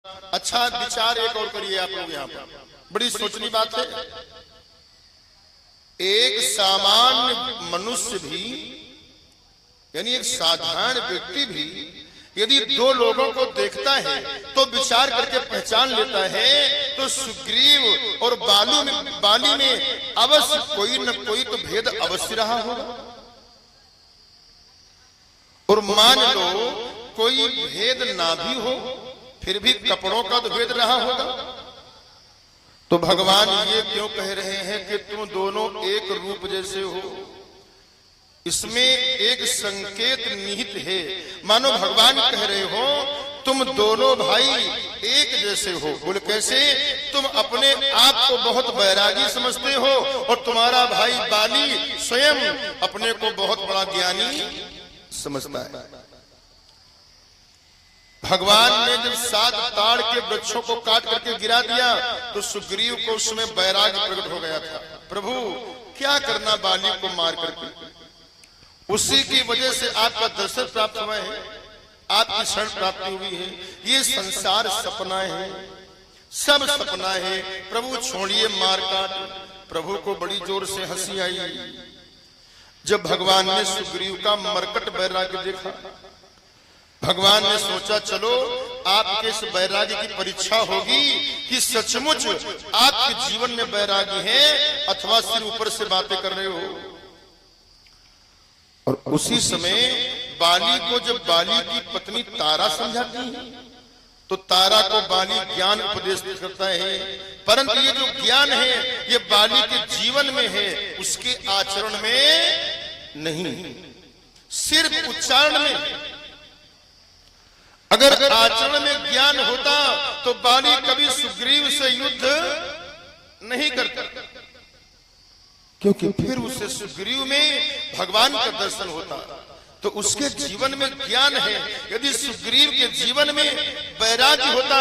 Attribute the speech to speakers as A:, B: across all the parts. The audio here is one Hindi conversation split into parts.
A: अच्छा विचार एक और करिए आप लोग यहाँ पर, बड़ी सोचनी बात है। एक सामान्य मनुष्य भी, यानी एक साधारण व्यक्ति भी यदि दो लोगों को देखता है तो विचार करके पहचान लेता है, तो सुग्रीव और बाली में अवश्य कोई न कोई तो भेद अवश्य रहा होगा। और मान लो कोई भेद ना भी हो, फिर भी कपड़ों का तो भेद रहा होगा। तो भगवान ये क्यों कह रहे हैं कि तुम दोनों एक रूप जैसे हो? इसमें एक संकेत निहित है। मानो भगवान कह रहे हो तुम दोनों भाई एक जैसे हो। बोले कैसे? तुम अपने आप को बहुत बैरागी समझते हो और तुम्हारा भाई बाली स्वयं अपने को बहुत बड़ा ज्ञानी समझता है। भगवान ने जब 7 ताड़ के वृक्षों को काट करके गिरा दिया तो सुग्रीव को उसमें बैराग्य प्रकट हो गया था। प्रभु क्या करना बाली को मार करके, उसी की वजह से आपका दर्शन प्राप्त हुआ है, आपकी शरण प्राप्ति हुई है। ये संसार सपना है, सब सपना है। प्रभु छोड़िए मार काट। प्रभु को बड़ी जोर से हंसी आई जब भगवान ने सुग्रीव का मरकट बैराग्य देखा। भगवान ने सोचा चलो आपके इस बैराग्य की परीक्षा होगी कि सचमुच आपके जीवन में बैराग्य है अथवा सिर ऊपर से बातें कर रहे हो। और उसी समय बाली को जब बाली की पत्नी तारा समझाती है तो तारा को बाली ज्ञान उपदेश करता है, परंतु ये जो ज्ञान है ये बाली के जीवन में है, उसके आचरण में नहीं, सिर्फ उच्चारण में। अगर आचरण में ज्ञान होता तो बाली कभी सुग्रीव से युद्ध नहीं करता, क्योंकि फिर उसे सुग्रीव में भगवान का दर्शन होता। तो उसके जीवन में ज्ञान है। यदि सुग्रीव के जीवन में वैराग्य होता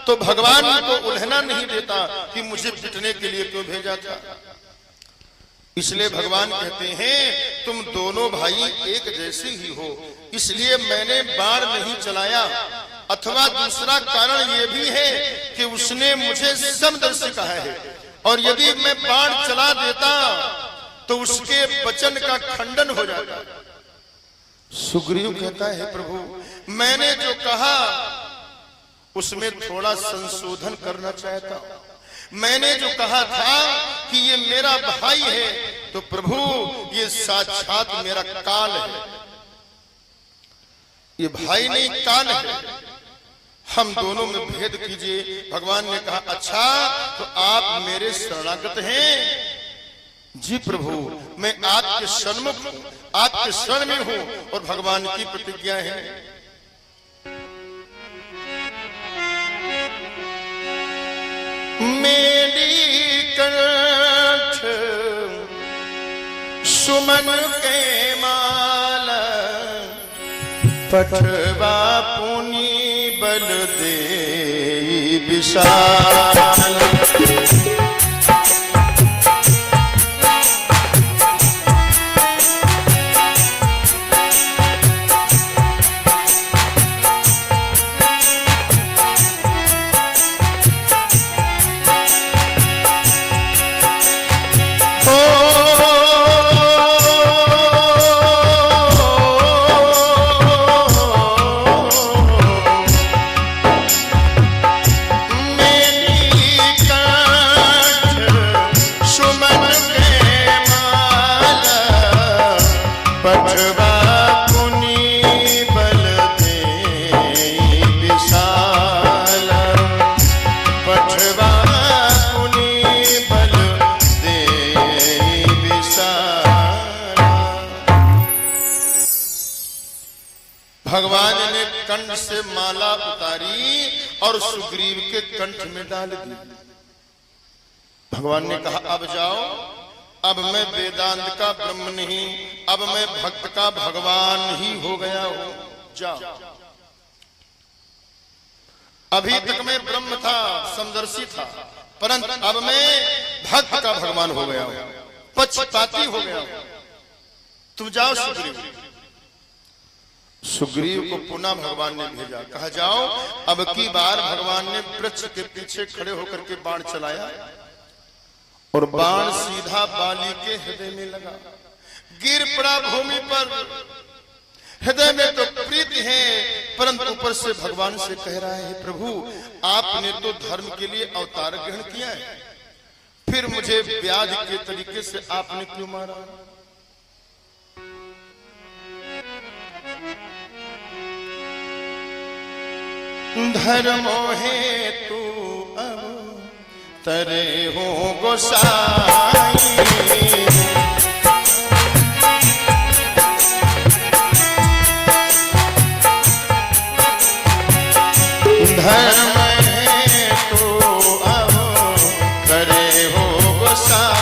A: तो भगवान को उल्हना नहीं देता कि मुझे पिटने के लिए क्यों भेजा था। इसलिए भगवान कहते हैं तुम दोनों भाई एक जैसे ही हो, इसलिए मैंने बाण नहीं चलाया। अथवा दूसरा कारण यह भी है कि उसने मुझे समदर्शी कहा है, और यदि मैं बाण चला देता तो उसके वचन का खंडन हो जाता। सुग्रीव कहता है प्रभु मैंने जो कहा उसमें थोड़ा संशोधन करना चाहता हूं। मैंने जो कहा था कि ये मेरा भाई है, तो प्रभु ये साक्षात मेरा काल है, ये भाई नहीं काल है, हम दोनों में भेद कीजिए। भगवान ने कहा अच्छा तो आप मेरे शरणागत हैं? जी प्रभु मैं आपके सन्मुख हूं, आपके शरण में हूं। और भगवान की प्रतिज्ञा है मेरी कंठ सुमन के माला पठवा पुनि बल दे विशाल। भगवान ने कंठ से माला उतारी और सुग्रीव के कंठ में डाल दी। भगवान ने कहा अब जाओ, अब मैं वेदांत का ब्रह्म नहीं, अब मैं भक्त का भगवान ही हो गया हूं। जाओ। अभी तक मैं ब्रह्म था, समदर्शी था, परंतु अब मैं भक्त का भगवान हो गया हूं, पक्षपाती हो गया हूं। तुम जाओ सुग्रीव। सुग्रीव को पुनः भगवान ने भेजा, कहा जाओ अब की बार भगवान ने वृक्ष के पीछे खड़े होकर के बाण चलाया और बाण सीधा बाली के हृदय में लगा, गिर पड़ा भूमि पर। हृदय में तो प्रीति है, परंतु ऊपर से भगवान से कह रहा है, प्रभु आपने तो धर्म के लिए अवतार ग्रहण किया है, फिर मुझे व्याध के तरीके से आपने क्यों मारा? धर्मो है तू अब तरे हो गोसाई, धर्म है तू अब तरे हो गोसाई,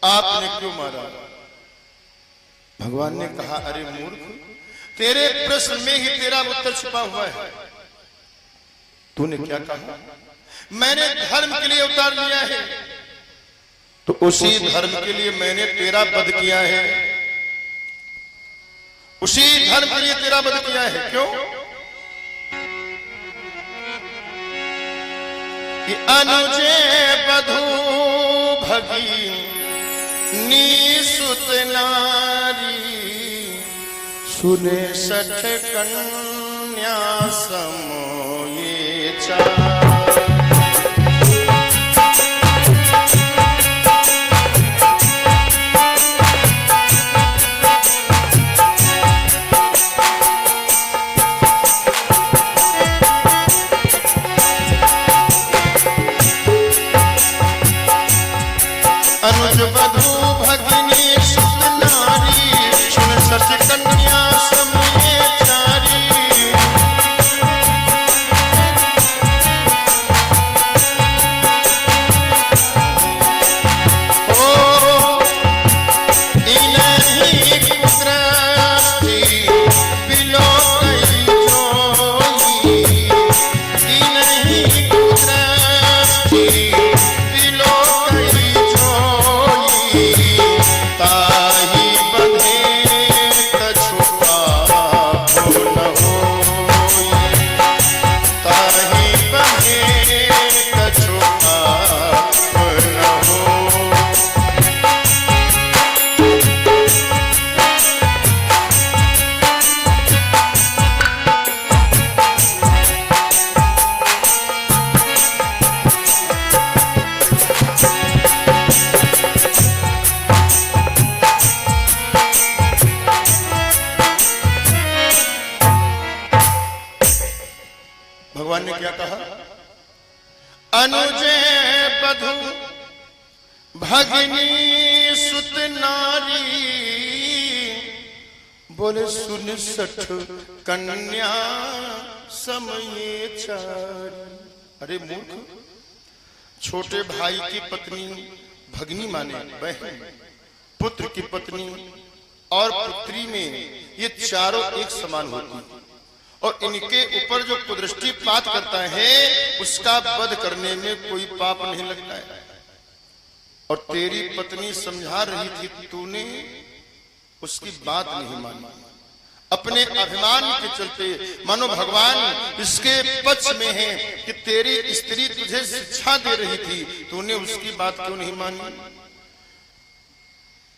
A: आपने क्यों मारा? भगवान ने कहा, अरे मूर्ख, तेरे प्रश्न में ही तेरा उत्तर छिपा हुआ है। तूने क्या कहा? मैंने धर्म के लिए अवतार लिया है, तो उसी धर्म के लिए मैंने तेरा वध किया है, उसी धर्म के लिए तेरा वध किया है। क्यों? कि अनुजे बधू भगी नीसुत नारी, सुने सठ कन्या समोये चार। अनुज बधू भगिनी सुत नारी, सुन सच कन्या समये चारी। ओ इन्हीं पुत्रस्ति बिलोकई जोई, इन्हीं पुत्रस्ति बिलोकई ताही बंधे कछुआ न होई, ताही बंधे कछुआ न होई। भगवान ने क्या कहा? अनुजे बधू भगिनी सुत नारी, बोले सुन सठ कन्या समये चारी। अरे मूर्ख, छोटे भाई की पत्नी भगिनी माने बहन, पुत्र की पत्नी और पुत्री में ये चारों एक समान होती, और इनके ऊपर जो कुदृष्टि पात करता है उसका वध करने में कोई पाप नहीं लगता है। और तेरी पत्नी समझा रही थी, तूने उसकी बात नहीं मानी। अपने अभिमान के चलते, मानो भगवान इसके पक्ष में है कि तेरी स्त्री तुझे शिक्षा दे रही थी, तूने उसकी बात क्यों नहीं मानी।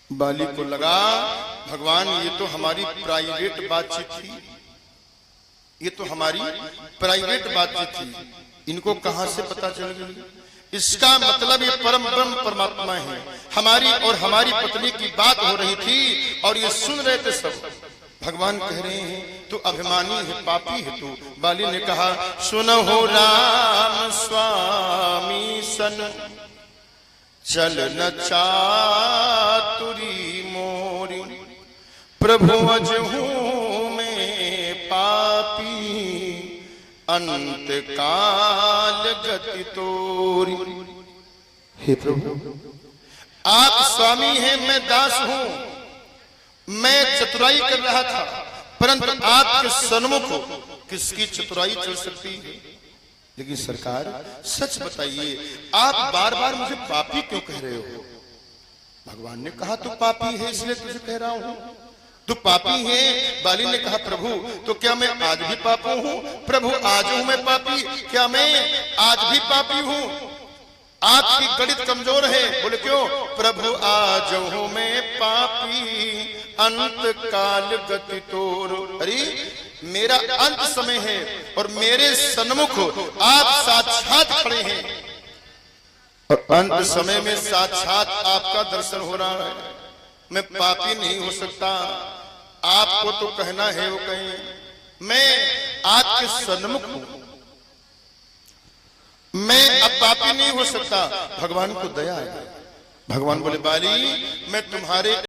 A: बाली को लगा भगवान ये तो हमारी प्राइवेट बातचीत थी, ये तो हमारी प्राइवेट बातचीत थी, इनको कहां से पता चल गई। इसका मतलब ये परम ब्रह्म परमात्मा है, हमारी और हमारी पत्नी की बात हो रही थी और ये सुन रहे थे सब। भगवान कह रहे हैं तू अभिमानी है, पापी है तू। बाली ने कहा सुनो राम स्वामी सन, चल न चातुरी मोरी, प्रभु अजहूं में पापी, अंत काल गति तोरी। हे प्रभु, आप स्वामी हैं, मैं दास हूं। मैं चतुराई कर रहा था, परंतु आपके सन्मुख किसकी चतुराई चल सकती है। लेकिन सरकार सच बताइए, आप बार बार मुझे पापी क्यों कह रहे हो। भगवान ने कहा तू पापी है इसलिए तुझे कह रहा हूं, तू पापी है। बाली ने कहा प्रभु तो क्या मैं आज भी पापी हूं। प्रभु आज हूं मैं पापी, क्या मैं आज भी पापी हूं। आपकी गणित कमजोर है। बोले क्यों। प्रभु आज हूं मैं पापी, अंत काल गति तोर। अरे मेरा अंत समय है और मेरे सन्मुख आप साक्षात खड़े हैं और अंत समय में साक्षात आपका दर्शन हो रहा है। मैं पापी नहीं हो सकता। आपको तो कहना है वो कहें, मैं आपके सन्मुख हूं, मैं अब पापी नहीं हो सकता। भगवान को दया है। भगवान बोले बाली मैं तुम्हारे